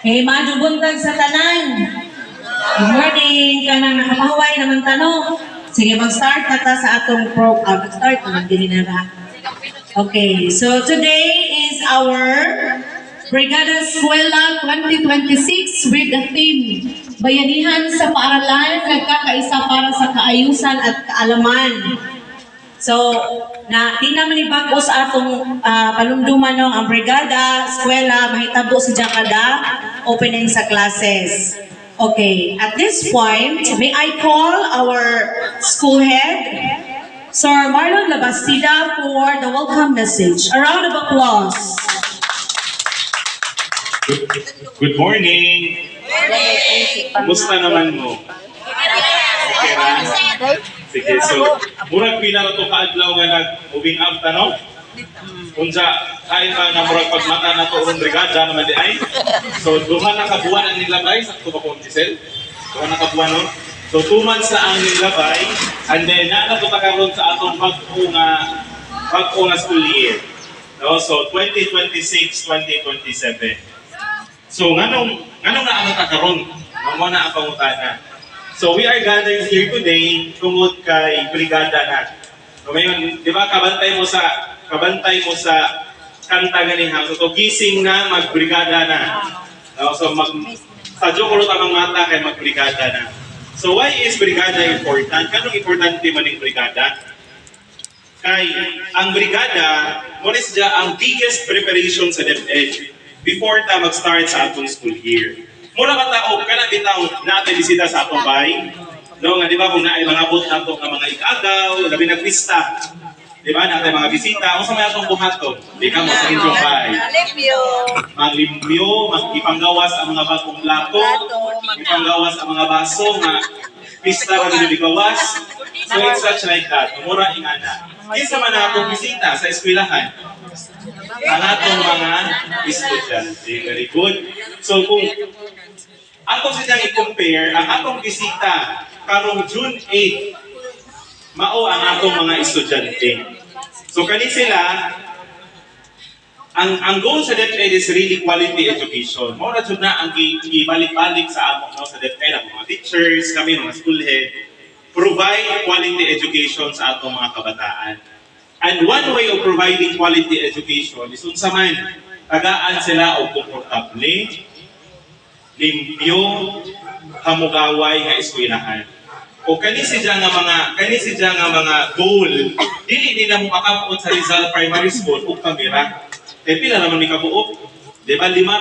Eh, madubuntag sa tanan. Good morning, kanang nakapahuway naman tanong. Sige, mag-start na ta sa atong mag-start na mag-dinara. Okay, so today is our Brigada Eskwela 2026 with the theme Bayanihan sa Paaralan, Nagkakaisa para sa Kaayusan at Kaalaman. So, di naman ibago sa atong panumduman no, ang Brigada Eskwela, mahitabo sa Jakada, opening sa classes. Okay, at this point, may I call our school head, Sir Marlon Labastida, for the welcome message. A round of applause. Good morning! Kumusta naman mo? Okay na? Sige, so, murag pila na ito kaadlaw nga nag-moving up, no? Unsa, kain ba na murag pagmata na ito urong brigada naman di ay? So, duha na kabuan ang nilabay, sakto ba kong Giselle? Duha na kabuan, no? So, 2 months na ang nilabay, and then, naanabuta karon sa atong pag-o nga school year. No? So, 2026-2027. So, nganong naano ta karon? Mamo na ang pangutana. So, we are gathering here today tungod kay brigada na. So, ngayon, di ba, kabantay mo sa kanta ganihan. So, gising na, magbrigada na. So, sadyo ko lang ang mata kay magbrigada na. So, why is brigada important? Kanong importante man yung brigada? Kay, ang brigada, mo is ang biggest preparation sa DepEd before ta mag-start sa atong school year. Mura ka tao, kana bitaw natin bisita sa atong bahay. No, nga di ba kung naay mga abot nato nga mga ikagaw, labi na pista. Di ba natin mga bisita, unsa may atong buhaton? Di ka mo sa inyong bahay. Maglimpyo, magipanggawas ang mga bagong lato, ipanggawas ang mga baso nga pista ra gyud bigawas. So it's such like that. Mura ingana. Kinsa man atong bisita sa eskwelahan? Ang atong mga estudyante. Very good. So kung atong silang i-compare, ang atong bisita karong June 8, mao ang atong mga estudyante. So kani sila, ang goal sa DepEd is really quality education. Mao na jud na ang ibalik-balik sa among no, sa DepEd, ang mga teachers, kami mga school head, provide quality education sa atong mga kabataan. And one way of providing quality education is unsa man tagaan sila og komportable, limpyo, hamugaway nga eskwelahan. O kani siya nga mga goal, dili nila mo makabuot sa Rizal Primary School ug kamera. Kay pila naman ni kabuok? Di ba 5